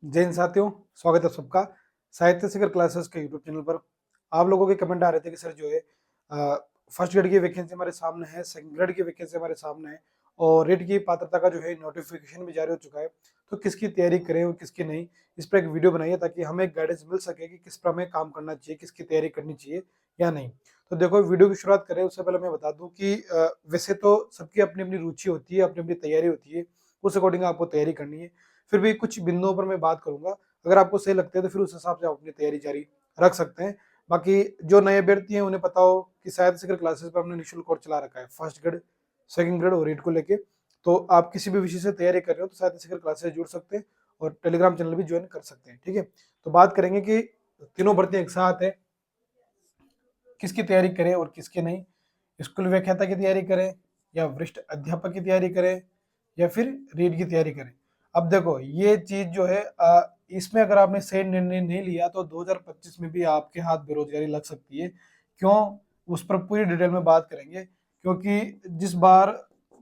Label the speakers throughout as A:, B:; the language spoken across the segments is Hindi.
A: जय हिंद साथियों, स्वागत है सबका साहित्य शिखर क्लासेस के यूट्यूब चैनल पर। आप लोगों के कमेंट आ रहे थे कि सर जो है फर्स्ट ग्रेड की वैकेंसी हमारे सामने है, सेकंड ग्रेड की वैकेंसी हमारे सामने है और रेट की पात्रता का जो है नोटिफिकेशन भी जारी हो चुका है। तो किसकी तैयारी करें और किसकी नहीं, इस पर एक वीडियो बनाइए ताकि हमें एक गाइडेंस मिल सके कि किस पर हमें काम करना चाहिए, किसकी तैयारी करनी चाहिए या नहीं। तो देखो, वीडियो की शुरुआत करें उससे पहले मैं बता दूं कि वैसे तो सबकी अपनी अपनी रुचि होती है, अपनी अपनी तैयारी होती है, उस अकॉर्डिंग आपको तैयारी करनी है। फिर भी कुछ बिंदुओं पर मैं बात करूंगा, अगर आपको सही लगता है तो फिर उस हिसाब से आप अपनी तैयारी जारी रख सकते हैं। बाकी जो नए अभ्यर्थी हैं उन्हें पता हो कि शायद सिकर क्लासेस पर हमने निःशुल्क कोर्स चला रखा है फर्स्ट ग्रेड, सेकंड ग्रेड और रेट को लेके। तो आप किसी भी विषय से तैयारी कर रहे हो तो शायद सिकर क्लासेस जुड़ सकते हैं और टेलीग्राम चैनल भी ज्वाइन कर सकते हैं। ठीक है, तो बात करेंगे कि तीनों भर्तियां एक साथ है, किसकी तैयारी करें और किसकी नहीं। स्कूल व्याख्याता की तैयारी करें या वरिष्ठ अध्यापक की तैयारी करें या फिर रीट की तैयारी करें। अब देखो, ये चीज जो है इसमें अगर आपने सही निर्णय नहीं लिया तो 2025 में भी आपके हाथ बेरोजगारी लग सकती है। क्यों, उस पर पूरी डिटेल में बात करेंगे। क्योंकि जिस बार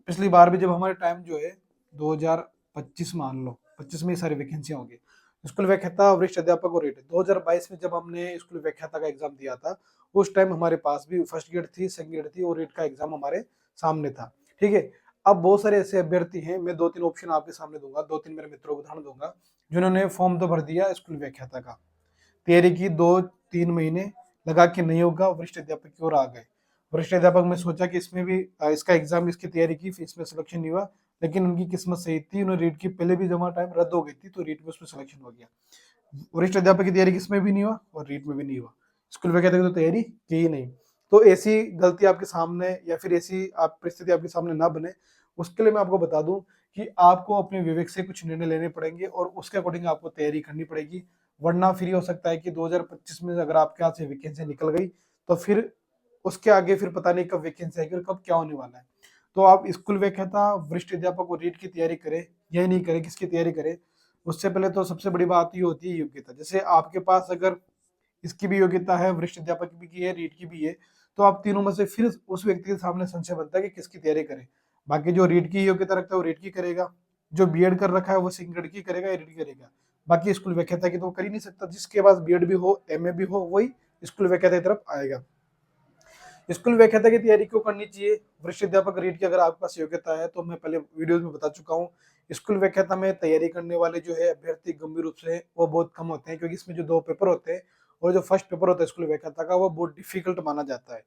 A: पिछली बार भी जब हमारे टाइम जो है 2025 मान लो 25 में ये सारी वैकेंसियां होंगी, स्कूल व्याख्याता वरिष्ठ अध्यापक और रेट 2022 में जब हमने स्कूल व्याख्याता का एग्जाम दिया था, उस टाइम हमारे पास भी फर्स्ट ग्रेड थी, सेकंड ग्रेड थी और रेट का एग्जाम हमारे सामने था। ठीक है, अब बहुत सारे ऐसे अभ्यर्थी हैं, मैं दो तीन ऑप्शन आपके सामने दूंगा, दो तीन मेरे मित्रों को उदाहरण दूंगा जिन्होंने फॉर्म तो भर दिया स्कूल व्याख्याता का, तैयारी की 2-3 महीने, लगा कि नहीं होगा, वरिष्ठ अध्यापक की ओर आ गए। वरिष्ठ अध्यापक में सोचा कि इसमें भी इसका एग्जाम, इसकी तैयारी की, फिर इसमें सिलेक्शन नहीं हुआ। लेकिन उनकी किस्मत सही थी, उन्हें रीट की पहले भी जमा टाइम रद्द हो गई थी तो रीट में उसमें सिलेक्शन हो गया। वरिष्ठ अध्यापक की तैयारी किसमें भी नहीं हुआ और रीट में भी नहीं हुआ, स्कूल वगैरह की तो तैयारी की ही नहीं। तो ऐसी गलती आपके सामने या फिर ऐसी आप परिस्थिति आपके सामने ना बने, उसके लिए मैं आपको बता दूं कि आपको अपने विवेक से कुछ निर्णय लेने पड़ेंगे और उसके अकॉर्डिंग आपको तैयारी करनी पड़ेगी। वरना फिर ये हो सकता है कि 2025 में अगर आपके हाथ से वैकेंसी निकल गई तो फिर उसके आगे फिर पता नहीं कब वैकेंसी आएगी और कब क्या होने वाला है। तो आप स्कूल व्याख्याता, वरिष्ठ अध्यापक और रीट की तैयारी करें या नहीं करें, किसकी तैयारी करें, उससे पहले तो सबसे बड़ी बात ये होती है योग्यता। जैसे आपके पास अगर इसकी भी योग्यता है, वरिष्ठ अध्यापक की भी है, रीट की भी है, तो आप तीनों में से फिर उस व्यक्ति के सामने संशय बनता है कि किसकी तैयारी करें। बाकी जो रीट की योग्यता रखता है वो रीट की करेगा, जो बीएड कर रखा है वो सेकंड ग्रेड की करेगा या रीट की करेगा। बाकी स्कूल व्याख्याता की तो कर ही नहीं सकता, जिसके पास बीएड भी हो, एमए भी हो, वही स्कूल व्याख्याता की तरफ आएगा। स्कूल व्याख्याता की तैयारी क्यों करनी चाहिए, वरिष्ठ अध्यापक रीट की अगर आपके पास योग्यता है तो मैं पहले वीडियोज में बता चुका हूँ। स्कूल व्याख्याता में तैयारी करने वाले जो है अभ्यर्थी गंभीर रूप से वो बहुत कम होते हैं, क्योंकि इसमें जो दो पेपर होते हैं और जो फर्स्ट पेपर होता है स्कूल व्याख्याता का वो बहुत डिफिकल्ट माना जाता है।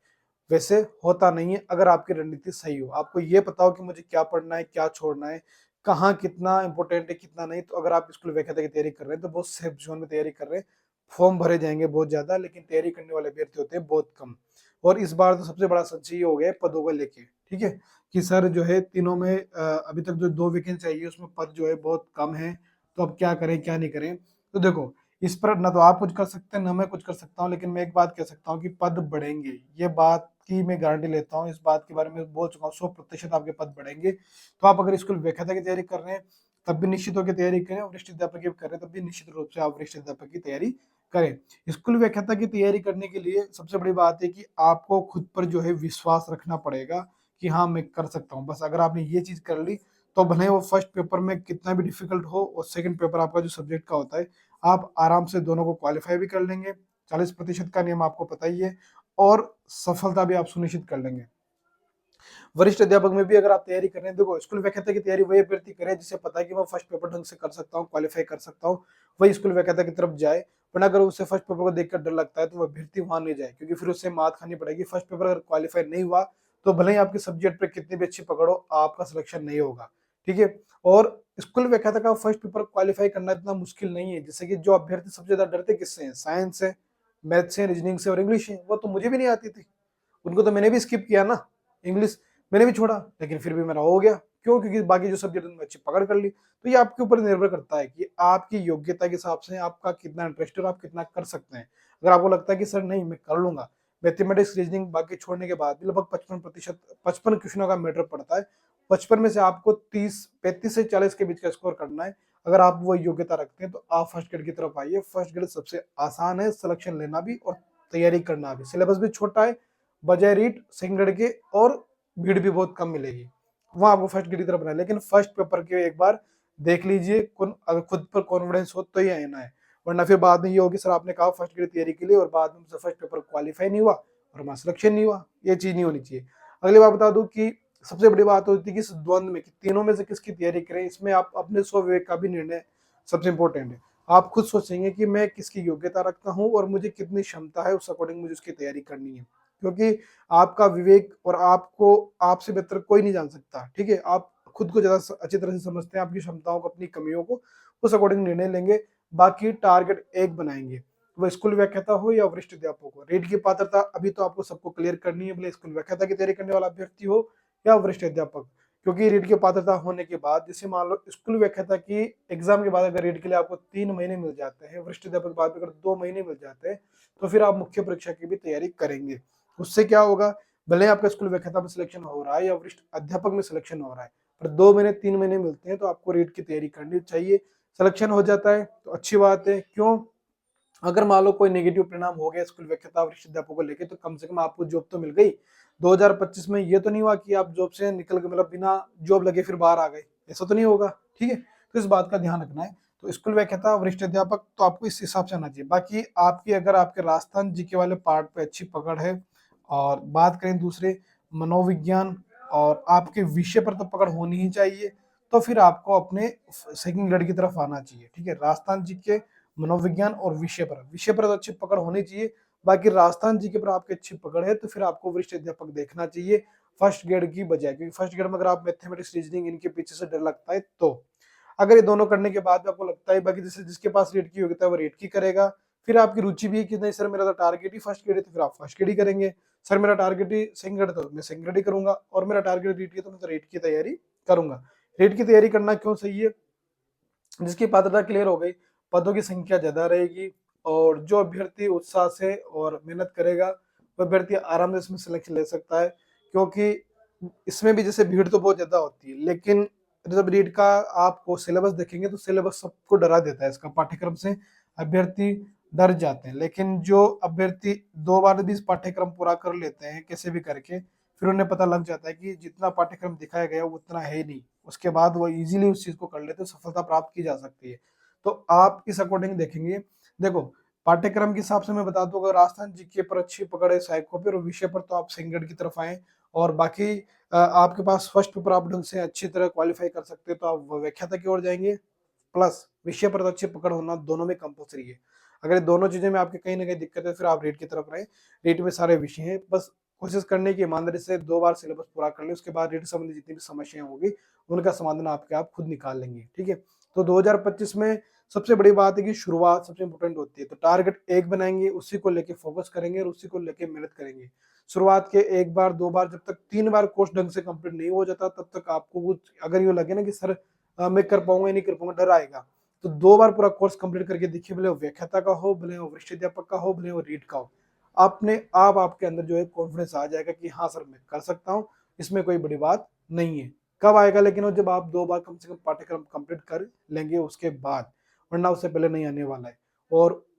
A: वैसे होता नहीं है, अगर आपकी रणनीति सही हो, आपको ये पता हो कि मुझे क्या पढ़ना है, क्या छोड़ना है, कहाँ कितना इंपॉर्टेंट है, कितना नहीं, तो अगर आप स्कूल व्याख्याता की तैयारी कर रहे हैं तो बहुत सेफ जोन में तैयारी कर रहे हैं। फॉर्म भरे जाएंगे बहुत ज्यादा, लेकिन तैयारी करने वाले अभ्यर्थी होते हैं बहुत कम। और इस बार तो सबसे बड़ा संशय ये हो गया है पदों को लेके। ठीक है, कि सर जो है तीनों में अभी तक जो दो वैकेंसी आई है उसमें पद जो है बहुत कम है, तो अब क्या करें क्या नहीं करें। तो देखो, इस पर ना तो आप कुछ कर सकते हैं ना मैं कुछ कर सकता हूँ, लेकिन मैं एक बात कह सकता हूँ कि पद बढ़ेंगे, ये बात की मैं गारंटी लेता हूँ, इस बात के बारे में बोल चुका हूँ, 100% आपके पद बढ़ेंगे। तो आप अगर स्कूल व्याख्याता की तैयारी कर रहे हैं तब भी निश्चित होकर तैयारी करें, वरिष्ठ अध्यापक की कर रहे हैं तब भी निश्चित रूप से आप वरिष्ठ अध्यापक की तैयारी करें। स्कूल व्याख्याता की तैयारी करने के लिए सबसे बड़ी बात है कि आपको खुद पर जो है विश्वास रखना पड़ेगा कि हाँ मैं कर सकता हूँ। बस अगर आपने ये चीज कर ली तो भले वो फर्स्ट पेपर में कितना भी डिफिकल्ट हो और सेकंड पेपर आपका जो सब्जेक्ट का होता है, आप आराम से दोनों को क्वालिफाई भी कर लेंगे। 40% का नियम आपको पता ही है, और सफलता भी आप सुनिश्चित कर लेंगे। वरिष्ठ अध्यापक में भी अगर आप तैयारी कर रहे हैं, देखो स्कूल व्याख्याता की तैयारी वही अभ्यर्थी करे जिसे पता है कि मैं फर्स्ट पेपर ढंग से कर सकता हूँ, क्वालिफाई कर सकता हूँ, वही स्कूल व्याख्याता की तरफ जाए। वरना अगर उसे फर्स्ट पेपर को देखकर डर लगता है तो वह अभ्यर्थी वहां नहीं जाए, क्योंकि फिर उसे मात खानी पड़ेगी। फर्स्ट पेपर अगर क्वालिफाई नहीं हुआ तो भले ही आपके सब्जेक्ट पर कितनी भी अच्छी पकड़ो, आपका सिलेक्शन नहीं होगा। ठीक है, और स्कूल व्याख्याता का फर्स्ट पेपर क्वालिफाई करना इतना मुश्किल नहीं है। जैसे कि जो अभ्यर्थी सबसे ज्यादा डरते किससे हैं, साइंस से, मैथ से, रीजनिंग से और इंग्लिश से। वो तो मुझे भी नहीं आती थी, उनको तो मैंने भी स्किप किया ना, इंग्लिश मैंने भी छोड़ा, लेकिन फिर भी मेरा हो गया। क्यों, क्योंकि बाकी जो सब्जेक्ट उनमें अच्छी पकड़ कर ली। तो ये आपके ऊपर निर्भर करता है कि आपकी योग्यता के हिसाब से आपका कितना इंटरेस्ट है और आप कितना कर सकते हैं। अगर आपको लगता है कि सर नहीं मैं कर लूंगा, मैथमेटिक्स रीजनिंग बाकी छोड़ने के बाद भी लगभग 55%, 55 क्वेश्चनों का मैटर पड़ता है, 55 में से आपको 35 से 40 के बीच का स्कोर करना है। अगर आप वो योग्यता रखते हैं तो आप फर्स्ट ग्रेड की तरफ आइए। फर्स्ट ग्रेड सबसे आसान है, सिलेक्शन लेना भी और तैयारी करना भी, सिलेबस भी छोटा है बजाय रीट सेकंड ग्रेड के, और भीड़ भी बहुत कम मिलेगी। वहां आपको फर्स्ट ग्रेड की तरफ बनाए, लेकिन फर्स्ट पेपर के एक बार देख लीजिए, अगर खुद पर कॉन्फिडेंस हो तो ही आना है, वरना फिर बाद में ये हो कि सर आपने कहा फर्स्ट ग्रेड तैयारी के लिए और बाद में मुझसे फर्स्ट पेपर क्वालिफाई नहीं हुआ और हमारा सिलेक्शन नहीं हुआ, ये चीज नहीं होनी चाहिए। अगली बात बता दूं कि सबसे बड़ी बात होती है कि इस द्वंद में कि तीनों में से किसकी तैयारी करें, इसमें आप अपने स्व विवेक का भी निर्णय सबसे इंपॉर्टेंट है। आप खुद सोचेंगे कि मैं किसकी योग्यता रखता हूँ और मुझे कितनी क्षमता है, उस अकॉर्डिंग मुझे उसकी तैयारी करनी है, क्योंकि आपका विवेक और आपको आपसे बेहतर कोई नहीं जान सकता, ठीक है। आप खुद को ज्यादा अच्छी तरह से समझते हैं, आपकी क्षमताओं को, अपनी कमियों को, उस अकॉर्डिंग निर्णय लेंगे। बाकी टारगेट एक बनाएंगे, वो स्कूल व्याख्याता हो या वरिष्ठ अध्यापक हो। रेट की पात्रता अभी तो आपको सबको क्लियर करनी है, भले स्कूल व्याख्याता की तैयारी करने वाला अभ्यर्थी हो या वरिष्ठ अध्यापक, क्योंकि रेट की पात्रता होने के बाद, जैसे मान लो स्कूल व्याख्याता की एग्जाम के बाद अगर रेट के लिए आपको 3 महीने मिल जाते हैं, वरिष्ठ अध्यापक के बाद अगर 2 महीने मिल जाते हैं, तो फिर आप मुख्य परीक्षा की भी तैयारी करेंगे। उससे क्या होगा, भले आपका स्कूल व्याख्याता में सिलेक्शन हो रहा है या वरिष्ठ अध्यापक में सिलेक्शन हो रहा है, पर 2 महीने 3 महीने मिलते हैं, तो आपको रेट की तैयारी करनी चाहिए। सिलेक्शन हो जाता है तो अच्छी बात है, क्यों, अगर मान लो कोई नेगेटिव परिणाम हो गया स्कूल व्याख्याता वरिष्ठ अध्यापक को लेके, तो कम से कम आपको जॉब तो मिल गई। 2025 में ये तो नहीं हुआ कि आप जॉब से निकल के, मतलब बिना जॉब लगे फिर बाहर आ गए, ऐसा तो नहीं होगा, ठीक है। तो इस बात का ध्यान रखना है। तो स्कूल व्याख्याता वरिष्ठ अध्यापक तो आपको इस हिसाब से आना चाहिए। बाकी आपकी, अगर आपके राजस्थान जीके वाले पार्ट पे अच्छी पकड़ है, और बात करें दूसरे मनोविज्ञान और आपके विषय पर तो पकड़ होनी ही चाहिए, तो फिर आपको अपने सेकंड ग्रेड की तरफ आना चाहिए, ठीक है। राजस्थान जीके, मनोविज्ञान और विषय पर तो अच्छी पकड़ होनी चाहिए। बाकी राजस्थान जीके पर आपकी अच्छी पकड़ है तो फिर आपको वरिष्ठ अध्यापक देखना चाहिए फर्स्ट ग्रेड की बजाय, क्योंकि फर्स्ट ग्रेड में अगर आप मैथमेटिक्स, रीजनिंग इनके पीछे से डर लगता है, तो अगर ये दोनों करने के बाद भी आपको लगता है, बाकी जैसे जिसके पास रेट की योग्यता है वो रेट की करेगा, फिर आपकी रुचि भी है कि नहीं सर मेरा तो टारगेट ही फर्स्ट ग्रेड है, तो फिर आप फर्स्ट ग्रेड ही करेंगे। सर मेरा टारगेट ही सेकंड ग्रेड, तो मैं सेकंड ग्रेड ही करूंगा, और मेरा टारगेट रेट की है तो मैं तो रेट की तैयारी करूंगा। रेट की तैयारी करना क्यों सही है, जिसकी पात्रता क्लियर हो गई, पदों की संख्या ज्यादा रहेगी, और जो अभ्यर्थी उत्साह से और मेहनत करेगा वो अभ्यर्थी आराम से इसमें सिलेक्शन ले सकता है, क्योंकि इसमें भी जैसे भीड़ तो बहुत ज्यादा होती है, लेकिन जब रीड का आपको सिलेबस देखेंगे तो सिलेबस सबको डरा देता है, इसका पाठ्यक्रम से अभ्यर्थी डर जाते हैं। लेकिन जो अभ्यर्थी 2 बार भी इस पाठ्यक्रम पूरा कर लेते हैं कैसे भी करके, फिर उन्हें पता लग जाता है कि जितना पाठ्यक्रम दिखाया गया वो उतना है नहीं, उसके बाद वो इजीली उस चीज को कर लेते हैं, सफलता प्राप्त की जा सकती है। तो आप इस अकॉर्डिंग देखेंगे। देखो, पाठ्यक्रम के हिसाब से मैं बता दूं, अगर राजस्थान जीके पर अच्छी पकड़ है, साइको पर और विषय पर, तो आप सेकंड की तरफ आए। और बाकी आपके पास फर्स्ट पेपर आप ढंग से अच्छी तरह क्वालिफाई कर सकते हैं तो आप व्याख्याता की ओर जाएंगे। प्लस विषय पर तो अच्छी पकड़ होना दोनों में कंपलसरी है। अगर ये दोनों चीजें में आपके कहीं ना कहीं दिक्कत है, फिर आप रेट की तरफ रहें। रेट में सारे विषय हैं, बस कोशिश करने की ईमानदारी से 2 बार सिलेबस पूरा कर ले, उसके बाद रेट संबंधी जितनी भी समस्याएं होगी उनका समाधान आपके आप खुद निकाल लेंगे, ठीक है। तो 2025 में सबसे बड़ी बात है कि शुरुआत सबसे इंपॉर्टेंट होती है, तो टारगेट एक बनाएंगे, उसी को लेके फोकस करेंगे और उसी को लेके मेहनत करेंगे। शुरुआत के 1 बार 2 बार, जब तक 3 बार कोर्स ढंग से कंप्लीट नहीं हो जाता, तब तक आपको कुछ अगर ये लगे ना कि सर मैं कर पाऊंगा या नहीं कर पाऊंगा, डर आएगा, तो 2 बार पूरा कोर्स कंप्लीट करके देखिए, भले वो व्याख्याता का हो, भले वो वरिष्ठ अध्यापक का हो, भले वो रीट का हो, आपने आप आपके अंदर जो है कॉन्फिडेंस आ जाएगा कि हाँ सर मैं कर सकता हूँ, इसमें कोई बड़ी बात नहीं है। कब आएगा, लेकिन वो जब आप 2 बार कम से कम पाठ्यक्रम कंप्लीट कर लेंगे उसके बाद, वरना उससे पहले नहीं आने वाला है।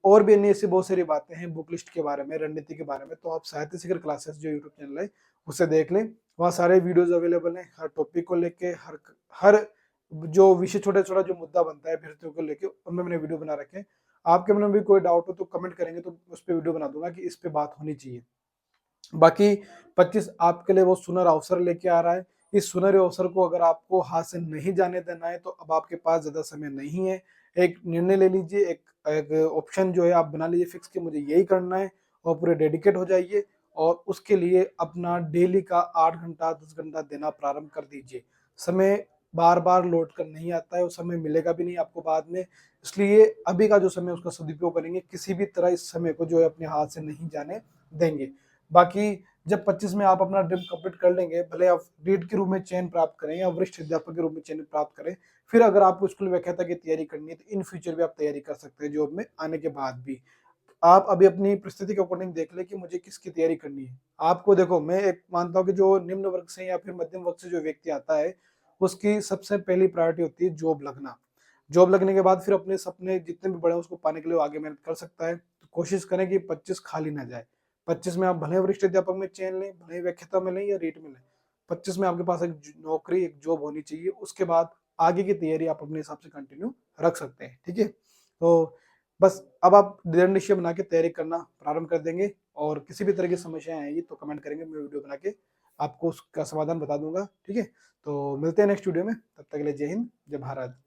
A: और भी अन्य ऐसी बहुत सारी बातें हैं बुक लिस्ट के बारे में, रणनीति के बारे में, तो आप साहित्य शिखर क्लासेस जो यूट्यूब चैनल है उसे देख लें। वहाँ सारे वीडियोस अवेलेबल हैं, हर टॉपिक को लेके, हर हर जो विषय, छोटा छोटा जो मुद्दा बनता है अभ्यर्थियों को लेके, उनमें मैंने वीडियो बना रखे हैं। आपके मन में भी कोई डाउट हो तो कमेंट करेंगे तो उस पर वीडियो बना दूंगा कि इस पे बात होनी चाहिए। बाकी 25 आपके लिए वो सुनहरा अवसर लेके आ रहा है। इस सुनहरे अवसर को अगर आपको हाथ से नहीं जाने देना है तो अब आपके पास ज्यादा समय नहीं है। एक निर्णय ले लीजिए, एक ऑप्शन जो है आप बना लीजिए फिक्स कि मुझे यही करना है, और पूरे डेडिकेट हो जाइए, और उसके लिए अपना डेली का 8 घंटा 10 घंटा देना प्रारंभ कर दीजिए। समय बार बार लौट कर नहीं आता है, वो समय मिलेगा भी नहीं आपको बाद में, इसलिए अभी का जो समय उसका सदुपयोग करेंगे, किसी भी तरह इस समय को जो है अपने हाथ से नहीं जाने देंगे। बाकी जब 25 में आप अपना ड्रीम कंप्लीट कर लेंगे, भले आप रीड के रूप में चयन प्राप्त करें या वरिष्ठ अध्यापक के रूप में चयन प्राप्त करें, फिर अगर आपको स्कूल व्याख्याता की तैयारी करनी है तो इन फ्यूचर भी आप तैयारी कर सकते हैं जॉब में आने के बाद भी। आप अभी अपनी परिस्थिति के अकॉर्डिंग देख ले कि मुझे किसकी तैयारी करनी है। आपको देखो, मैं एक मानता हूँ कि जो निम्न वर्ग से या फिर मध्यम वर्ग से जो व्यक्ति आता है, उसकी सबसे पहली प्रायोरिटी होती है जॉब लगना। जॉब लगने के बाद फिर अपने सपने जितने भी बड़े हैं उसको पाने के लिए वो आगे मेहनत कर सकता है। तो कोशिश करें कि 25 खाली ना जाए। 25 में आप भले वरिष्ठ अध्यापक में चयन लें, भले व्याख्याता में लें या रेट में लें, 25 में आपके पास एक नौकरी, एक जॉब होनी चाहिए। उसके बाद आगे की तैयारी आप अपने हिसाब से कंटिन्यू रख सकते हैं। ठीक है, तो बस अब आप दृढ़ निश्चय बना के तैयारी करना प्रारंभ कर देंगे, और किसी भी तरह की समस्याएं आएगी तो कमेंट करेंगे, मैं वीडियो बना के आपको उसका समाधान बता दूंगा। ठीक है, तो मिलते हैं नेक्स्ट वीडियो में, तब तक के लिए जय हिंद, जय भारत।